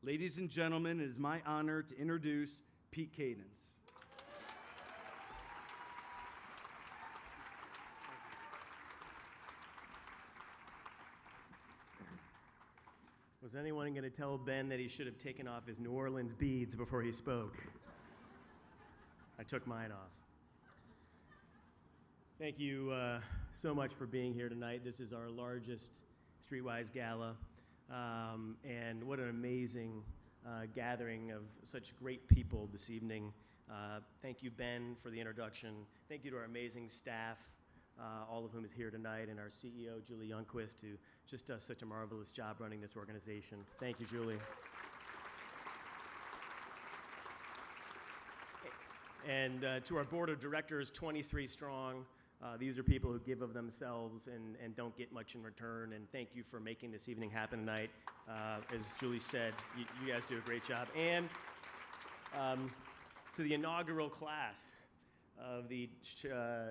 Ladies and gentlemen, it is my honor to introduce Pete Kadens. Was anyone going to tell Ben that he should have taken off his New Orleans beads before he spoke? I took mine off. Thank you so much for being here tonight. This is our largest StreetWise Gala, and what an amazing gathering of such great people this evening. Thank you, Ben, for the introduction. Thank you to our amazing staff, all of whom is here tonight, and our CEO, Julie Youngquist, who just does such a marvelous job running this organization. Thank you, Julie. And to our board of directors, 23 strong. These are people who give of themselves and don't get much in return. And thank you for making this evening happen tonight. As Julie said, you guys do a great job. And to the inaugural class of the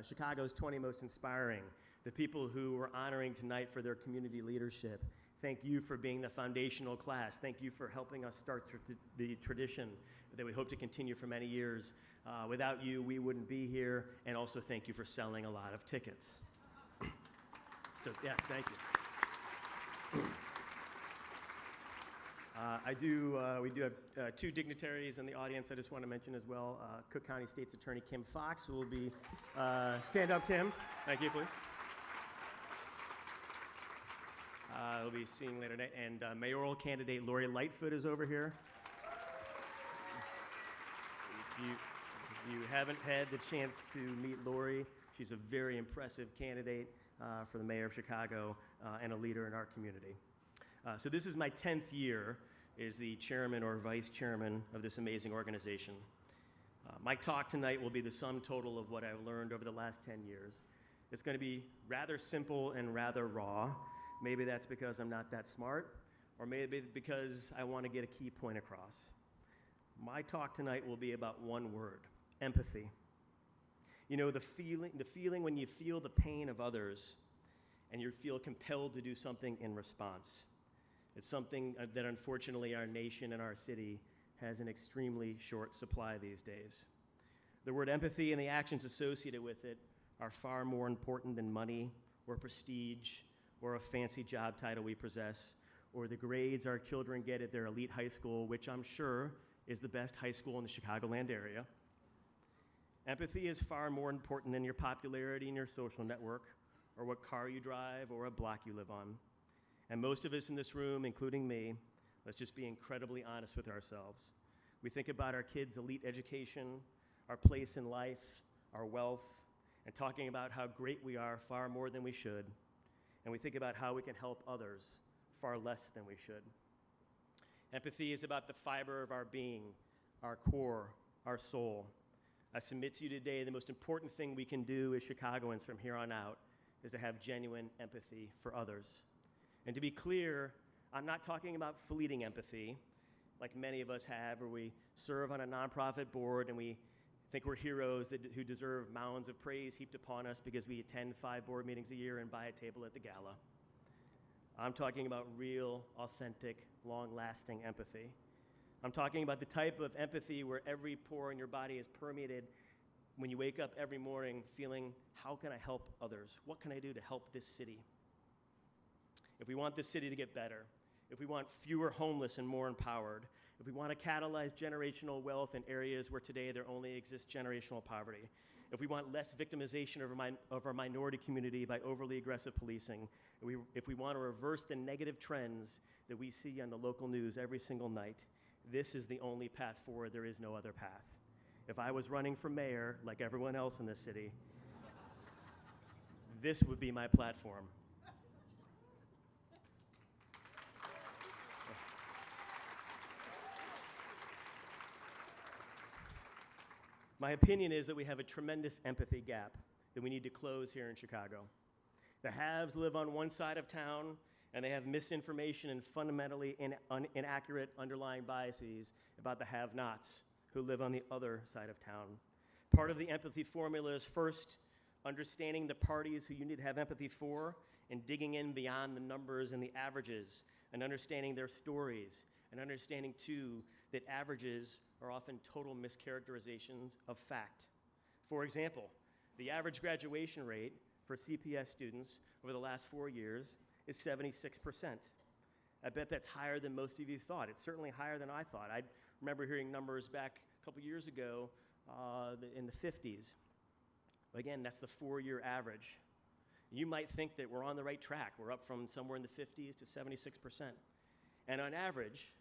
Chicago's 20 Most Inspiring, the people who we're honoring tonight for their community leadership. Thank you for being the foundational class. Thank you for helping us start the tradition that we hope to continue for many years. Without you, we wouldn't be here. And also thank you for selling a lot of tickets. So, yes, thank you. We do have two dignitaries in the audience I just want to mention as well. Cook County State's Attorney Kim Fox, who will be, stand up, Kim. Thank you, please. We'll be seeing later tonight. And mayoral candidate Lori Lightfoot is over here. If you haven't had the chance to meet Lori, she's a very impressive candidate for the mayor of Chicago and a leader in our community. So this is my 10th year as the chairman or vice chairman of this amazing organization. My talk tonight will be the sum total of what I've learned over the last 10 years. It's going to be rather simple and rather raw. Maybe that's because I'm not that smart, or maybe because I want to get a key point across. My talk tonight will be about one word: empathy. You know, the feeling when you feel the pain of others and you feel compelled to do something in response. It's something that unfortunately our nation and our city has an extremely short supply these days. The word empathy and the actions associated with it are far more important than money or prestige or a fancy job title we possess, or the grades our children get at their elite high school, which I'm sure is the best high school in the Chicagoland area. Empathy is far more important than your popularity in your social network, or what car you drive, or a block you live on. And most of us in this room, including me, let's just be incredibly honest with ourselves. We think about our kids' elite education, our place in life, our wealth, and talking about how great we are far more than we should. And we think about how we can help others far less than we should. Empathy is about the fiber of our being, our core, our soul. I submit to you today, the most important thing we can do as Chicagoans from here on out is to have genuine empathy for others. And to be clear, I'm not talking about fleeting empathy, like many of us have, where we serve on a nonprofit board and we think we're heroes who deserve mounds of praise heaped upon us because we attend 5 board meetings a year and buy a table at the Gala. I'm talking about real, authentic, long-lasting empathy. I'm talking about the type of empathy where every pore in your body is permeated when you wake up every morning feeling, how can I help others? What can I do to help this city? If we want this city to get better, if we want fewer homeless and more empowered, if we want to catalyze generational wealth in areas where today there only exists generational poverty, if we want less victimization of our minority community by overly aggressive policing, if we want to reverse the negative trends that we see on the local news every single night, this is the only path forward. There is no other path. If I was running for mayor, like everyone else in this city, this would be my platform. My opinion is that we have a tremendous empathy gap that we need to close here in Chicago. The haves live on one side of town, and they have misinformation and fundamentally inaccurate underlying biases about the have-nots who live on the other side of town. Part of the empathy formula is first understanding the parties who you need to have empathy for and digging in beyond the numbers and the averages and understanding their stories and understanding, too, that averages are often total mischaracterizations of fact. For example, the average graduation rate for CPS students over the last 4 years is 76%. I bet that's higher than most of you thought. It's certainly higher than I thought. I remember hearing numbers back a couple years ago in the 50s. Again, that's the 4-year average. You might think that we're on the right track. We're up from somewhere in the 50s to 76%. And on average,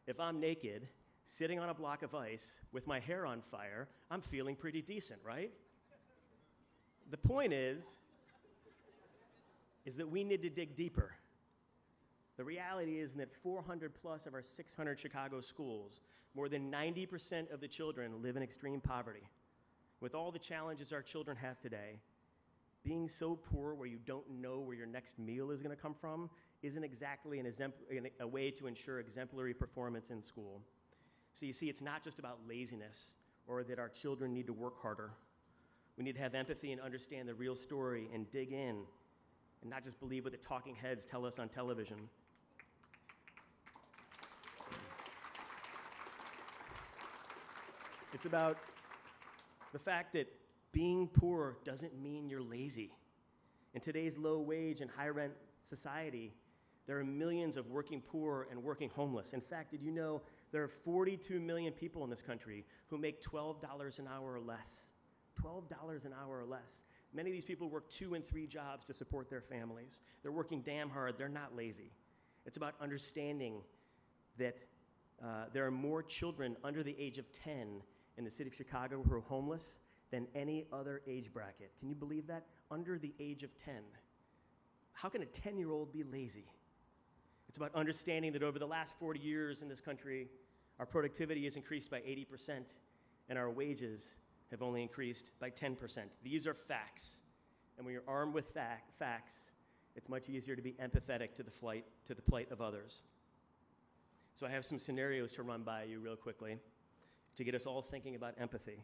if I'm naked, sitting on a block of ice with my hair on fire, I'm feeling pretty decent, right? The point is that we need to dig deeper. The reality is that 400 plus of our 600 Chicago schools, more than 90% of the children live in extreme poverty. With all the challenges our children have today, being so poor where you don't know where your next meal is going to come from isn't exactly a way to ensure exemplary performance in school. So you see, it's not just about laziness or that our children need to work harder. We need to have empathy and understand the real story and dig in and not just believe what the talking heads tell us on television. It's about the fact that being poor doesn't mean you're lazy. In today's low wage and high rent society, there are millions of working poor and working homeless. In fact, did you know there are 42 million people in this country who make $12 an hour or less? $12 an hour or less. Many of these people work 2 and 3 jobs to support their families. They're working damn hard. They're not lazy. It's about understanding that there are more children under the age of 10 in the city of Chicago who are homeless than any other age bracket. Can you believe that? Under the age of 10. How can a 10-year-old be lazy? It's about understanding that over the last 40 years in this country, our productivity has increased by 80%, and our wages have only increased by 10%. These are facts. And when you're armed with facts, it's much easier to be empathetic to the plight of others. So I have some scenarios to run by you real quickly to get us all thinking about empathy.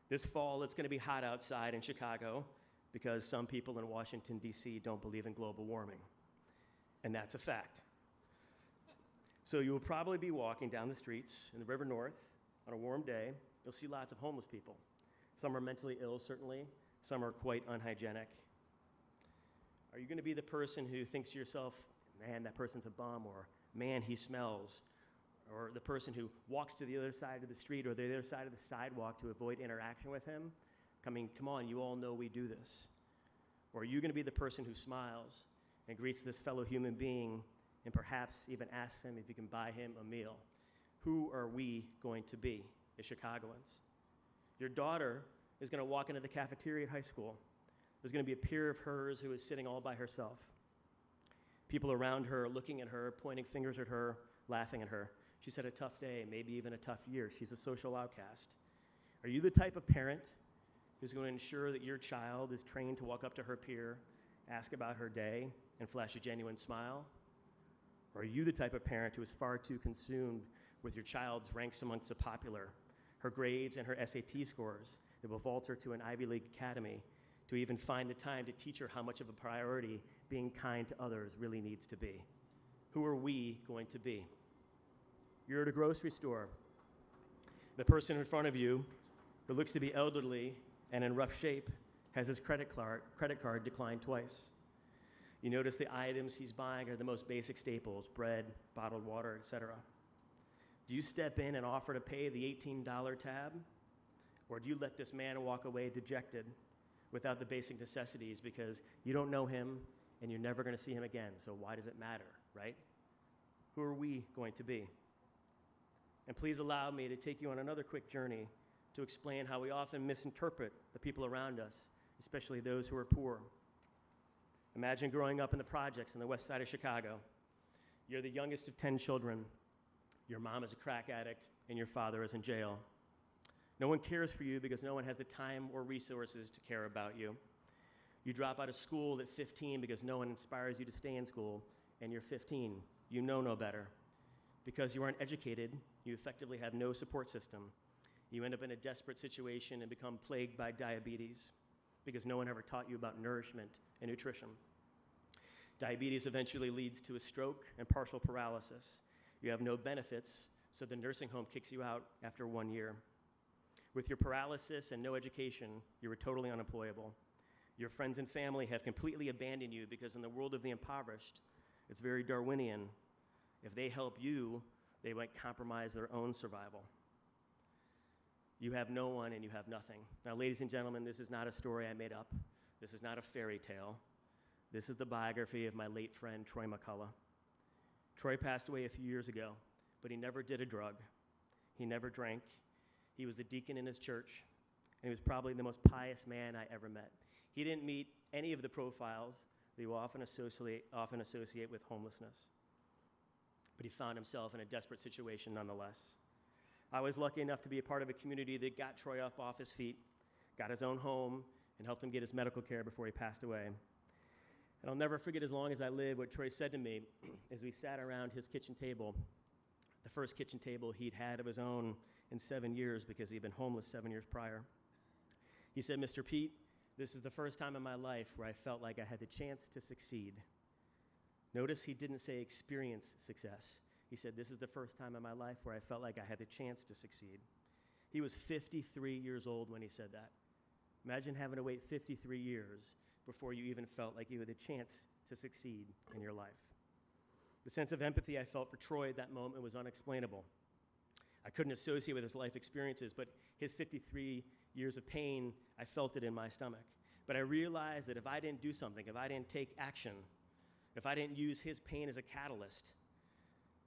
This fall, it's going to be hot outside in Chicago because some people in Washington, D.C. don't believe in global warming. And that's a fact. So you will probably be walking down the streets in the River North on a warm day. You'll see lots of homeless people. Some are mentally ill, certainly. Some are quite unhygienic. Are you going to be the person who thinks to yourself, man, that person's a bum, or man, he smells, or the person who walks to the other side of the street or the other side of the sidewalk to avoid interaction with him? I mean, come on, you all know we do this. Or are you going to be the person who smiles and greets this fellow human being and perhaps even asks him if you can buy him a meal? Who are we going to be as Chicagoans? Your daughter is going to walk into the cafeteria at high school. There's going to be a peer of hers who is sitting all by herself. People around her are looking at her, pointing fingers at her, laughing at her. She's had a tough day, maybe even a tough year. She's a social outcast. Are you the type of parent who's going to ensure that your child is trained to walk up to her peer, ask about her day, and flash a genuine smile? Or are you the type of parent who is far too consumed with your child's ranks amongst the popular, her grades and her SAT scores that will vault her to an Ivy League academy, to even find the time to teach her how much of a priority being kind to others really needs to be? Who are we going to be? You're at a grocery store. The person in front of you, who looks to be elderly and in rough shape, has his credit card declined twice. You notice the items he's buying are the most basic staples: bread, bottled water, etc. Do you step in and offer to pay the $18 tab? Or do you let this man walk away dejected without the basic necessities because you don't know him and you're never going to see him again, so why does it matter, right? Who are we going to be? And please allow me to take you on another quick journey to explain how we often misinterpret the people around us, especially those who are poor. Imagine growing up in the projects in the west side of Chicago. You're the youngest of 10 children. Your mom is a crack addict, and your father is in jail. No one cares for you because no one has the time or resources to care about you. You drop out of school at 15 because no one inspires you to stay in school, and you're 15. You know no better. Because you aren't educated, you effectively have no support system. You end up in a desperate situation and become plagued by diabetes because no one ever taught you about nourishment and nutrition. Diabetes eventually leads to a stroke and partial paralysis. You have no benefits, so the nursing home kicks you out after 1 year. With your paralysis and no education, you were totally unemployable. Your friends and family have completely abandoned you because in the world of the impoverished, it's very Darwinian. If they help you, they might compromise their own survival. You have no one and you have nothing. Now, ladies and gentlemen, this is not a story I made up. This is not a fairy tale. This is the biography of my late friend, Troy McCullough. Troy passed away a few years ago, but he never did a drug. He never drank. He was the deacon in his church, and he was probably the most pious man I ever met. He didn't meet any of the profiles that you often associate with homelessness, but he found himself in a desperate situation nonetheless. I was lucky enough to be a part of a community that got Troy up off his feet, got his own home, and helped him get his medical care before he passed away. And I'll never forget as long as I live what Troy said to me as we sat around his kitchen table, the first kitchen table he'd had of his own in 7 years because he'd been homeless 7 years prior. He said, "Mr. Pete, this is the first time in my life where I felt like I had the chance to succeed." Notice he didn't say experience success. He said, "This is the first time in my life where I felt like I had the chance to succeed." He was 53 years old when he said that. Imagine having to wait 53 years before you even felt like you had the chance to succeed in your life. The sense of empathy I felt for Troy at that moment was unexplainable. I couldn't associate with his life experiences, but his 53 years of pain, I felt it in my stomach. But I realized that if I didn't do something, if I didn't take action, if I didn't use his pain as a catalyst,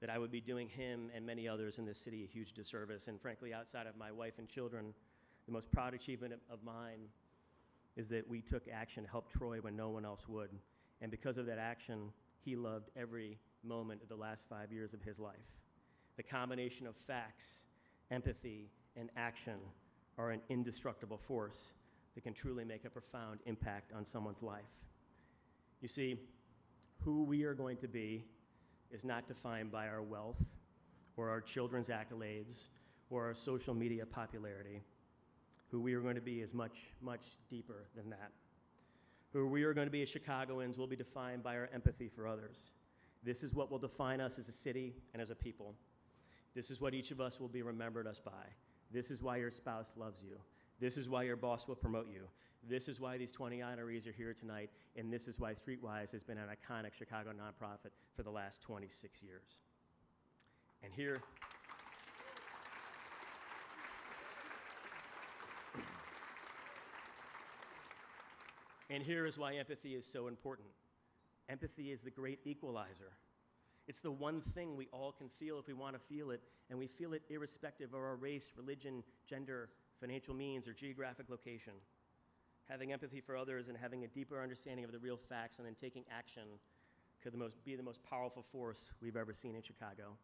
that I would be doing him and many others in this city a huge disservice. And frankly, outside of my wife and children, the most proud achievement of mine is that we took action to help Troy when no one else would. And because of that action, he loved every moment of the last 5 years of his life. The combination of facts, empathy, and action are an indestructible force that can truly make a profound impact on someone's life. You see, who we are going to be is not defined by our wealth or our children's accolades or our social media popularity. Who we are going to be is much, much deeper than that. Who we are going to be as Chicagoans will be defined by our empathy for others. This is what will define us as a city and as a people. This is what each of us will be remembered us by. This is why your spouse loves you. This is why your boss will promote you. This is why these 20 honorees are here tonight, and this is why StreetWise has been an iconic Chicago nonprofit for the last 26 years. And here is why empathy is so important. Empathy is the great equalizer. It's the one thing we all can feel if we want to feel it, and we feel it irrespective of our race, religion, gender, financial means, or geographic location. Having empathy for others and having a deeper understanding of the real facts and then taking action could be the most powerful force we've ever seen in Chicago.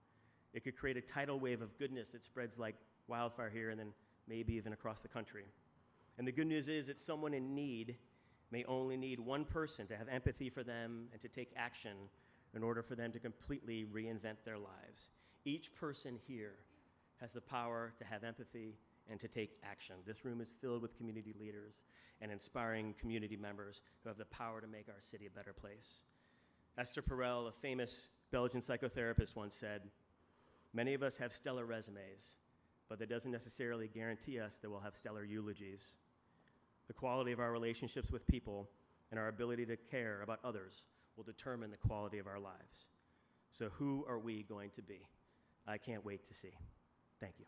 It could create a tidal wave of goodness that spreads like wildfire here and then maybe even across the country. And the good news is that someone in need may only need one person to have empathy for them and to take action in order for them to completely reinvent their lives. Each person here has the power to have empathy and to take action. This room is filled with community leaders and inspiring community members who have the power to make our city a better place. Esther Perel, a famous Belgian psychotherapist, once said, "Many of us have stellar resumes, but that doesn't necessarily guarantee us that we'll have stellar eulogies. The quality of our relationships with people and our ability to care about others will determine the quality of our lives. So who are we going to be? I can't wait to see." Thank you.